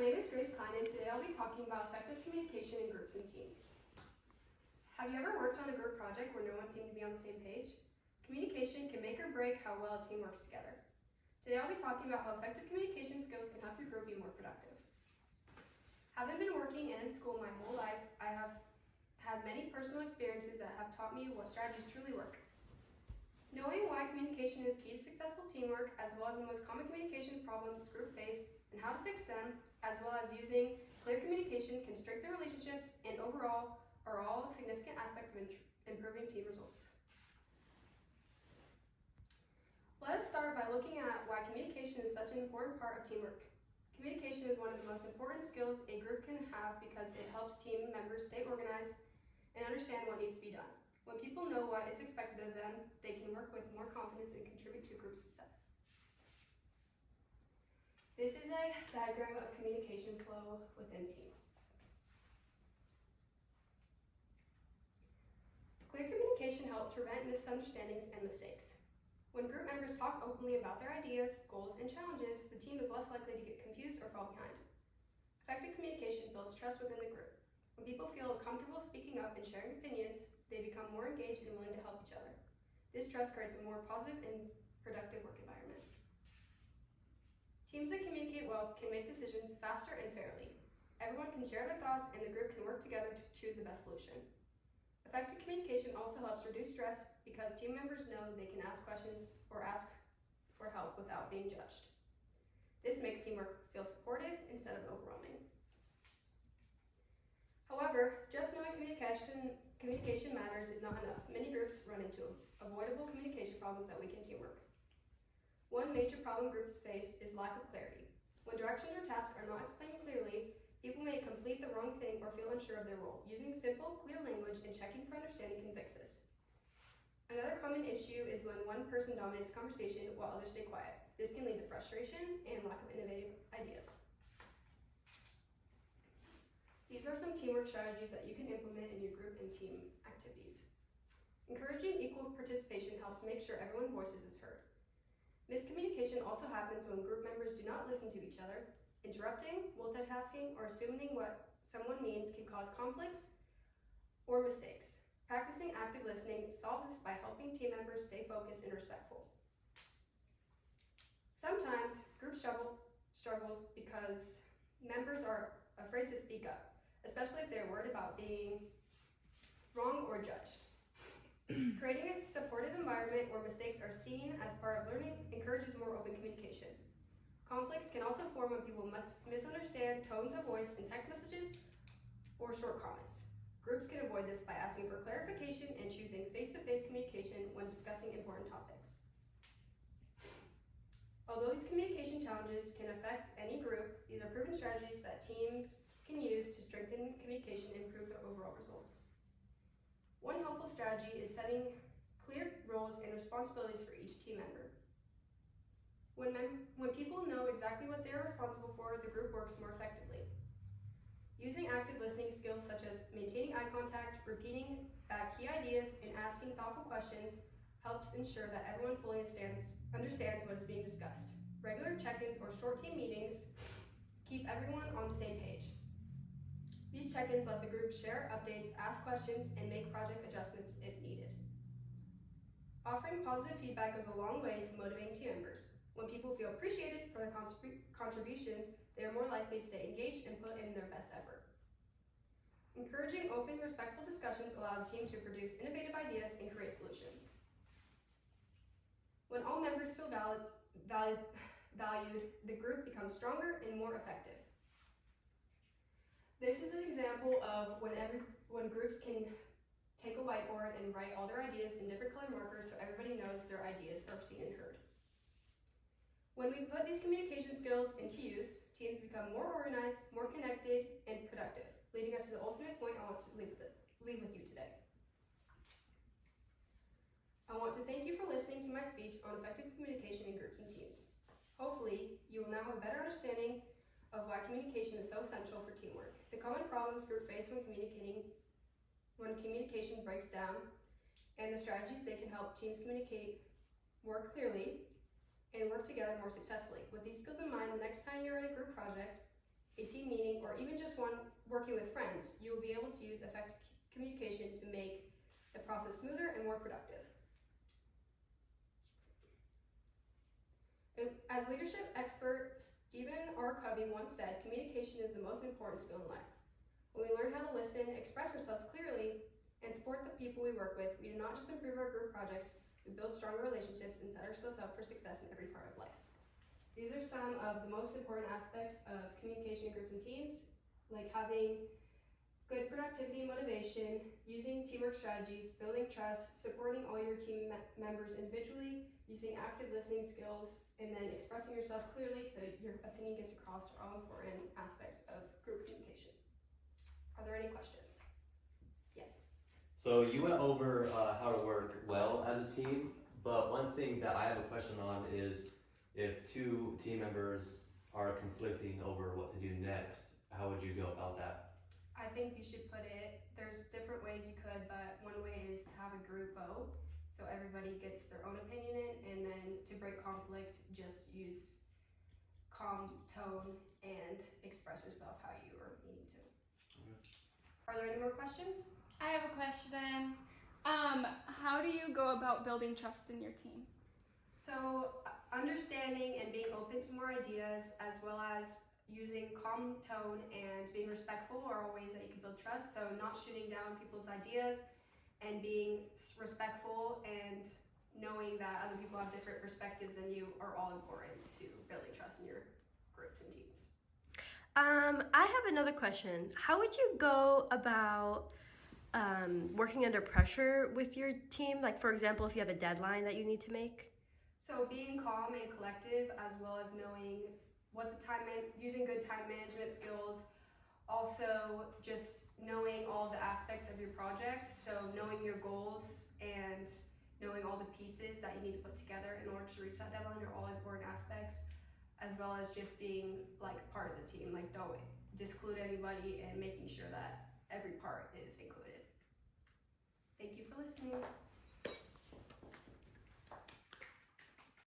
My name is Klein, and today I'll be talking about effective communication in groups and teams. Have you ever worked on a group project where no one seemed to be on the same page? Communication can make or break how well a team works together. Today I'll be talking about how effective communication skills can help your group be more productive. Having been working and in school my whole life, I have had many personal experiences that have taught me what strategies truly work. Knowing why communication is key to successful teamwork, as well as the most common communication problems groups face and how to fix them, as well as using clear communication can strengthen relationships and overall are all significant aspects of improving team results. Let us start by looking at why communication is such an important part of teamwork. Communication is one of the most important skills a group can have because it helps team members stay organized and understand what needs to be done. When people know what is expected of them, they can work with more confidence and contribute to group success. This is a diagram of communication flow within teams. Clear communication helps prevent misunderstandings and mistakes. When group members talk openly about their ideas, goals, and challenges, the team is less likely to get confused or fall behind. Effective communication builds trust within the group. When people feel comfortable speaking up and sharing opinions, they become more engaged and willing to help each other. This trust creates a more positive and productive work environment. Teams that communicate well can make decisions faster and fairly. Everyone can share their thoughts and the group can work together to choose the best solution. Effective communication also helps reduce stress because team members know they can ask questions or ask for help without being judged. This makes teamwork feel supportive instead of overwhelming. However, just knowing communication matters is not enough. Many groups run into avoidable communication problems that weaken teamwork. One major problem groups face is lack of clarity. When directions or tasks are not explained clearly, people may complete the wrong thing or feel unsure of their role. Using simple, clear language and checking for understanding can fix this. Another common issue is when one person dominates the conversation while others stay quiet. This can lead to frustration and lack of innovative ideas. These are some teamwork strategies that you can implement in your group and team activities. Encouraging equal participation helps make sure everyone's voices is heard. Miscommunication also happens when group members do not listen to each other. Interrupting, multitasking, or assuming what someone means can cause conflicts or mistakes. Practicing active listening solves this by helping team members stay focused and respectful. Sometimes groups struggles because members are afraid to speak up, especially if they're worried about being wrong or judged. Creating a supportive environment where mistakes are seen as part of learning encourages more open communication. Conflicts can also form when people misunderstand tones of voice in text messages or short comments. Groups can avoid this by asking for clarification and choosing face-to-face communication when discussing important topics. Although these communication challenges can affect any group, these are proven strategies that teams can use to strengthen communication and improve their overall results. One helpful strategy is setting clear roles and responsibilities for each team member. When people know exactly what they are responsible for, the group works more effectively. Using active listening skills such as maintaining eye contact, repeating back key ideas, and asking thoughtful questions helps ensure that everyone fully understands what is being discussed. Regular check-ins or short team meetings keep everyone on the same page. These check-ins let the group share updates, ask questions, and make project adjustments if needed. Offering positive feedback goes a long way to motivating team members. When people feel appreciated for their contributions, they are more likely to stay engaged and put in their best effort. Encouraging open, respectful discussions allow the team to produce innovative ideas and create solutions. When all members feel valued, the group becomes stronger and more effective. This is an example of when groups can take a whiteboard and write all their ideas in different color markers so everybody knows their ideas are seen and heard. When we put these communication skills into use, teams become more organized, more connected, and productive, leading us to the ultimate point I want to leave with you today. I want to thank you for listening to my speech on effective communication in groups and teams. Hopefully, you will now have a better understanding of why communication is so essential for teamwork, the common problems groups face when communication breaks down, and the strategies they can help teams communicate more clearly and work together more successfully. With these skills in mind, the next time you're in a group project, a team meeting, or even just one working with friends, you will be able to use effective communication to make the process smoother and more productive. As leadership expert Stephen R. Covey once said, communication is the most important skill in life. When we learn how to listen, express ourselves clearly, and support the people we work with, we do not just improve our group projects, we build stronger relationships and set ourselves up for success in every part of life. These are some of the most important aspects of communication in groups and teams, like having good productivity and motivation, using teamwork strategies, building trust, supporting all your team members individually, using active listening skills, and then expressing yourself clearly so your opinion gets across are all important aspects of group communication. Are there any questions? Yes. So you went over how to work well as a team, but one thing that I have a question on is if two team members are conflicting over what to do next, how would you go about that? I think you should put it, there's different ways you could, but one way is to have a group vote, so everybody gets their own opinion in, and then to break conflict, just use calm tone and express yourself how you are needing to. Okay. Are there any more questions? I have a question. How do you go about building trust in your team? So understanding and being open to more ideas, as well as using calm tone and being respectful are all ways that you can build trust. So not shooting down people's ideas and being respectful and knowing that other people have different perspectives than you are all important to building trust in your groups and teams. I have another question. How would you go about working under pressure with your team? Like, for example, if you have a deadline that you need to make? So being calm and collective, as well as knowing what using good time management skills, also just knowing all the aspects of your project, so knowing your goals and knowing all the pieces that you need to put together in order to reach that deadline are all important aspects, as well as just being like part of the team, like don't disclude anybody and making sure that every part is included. Thank you for listening.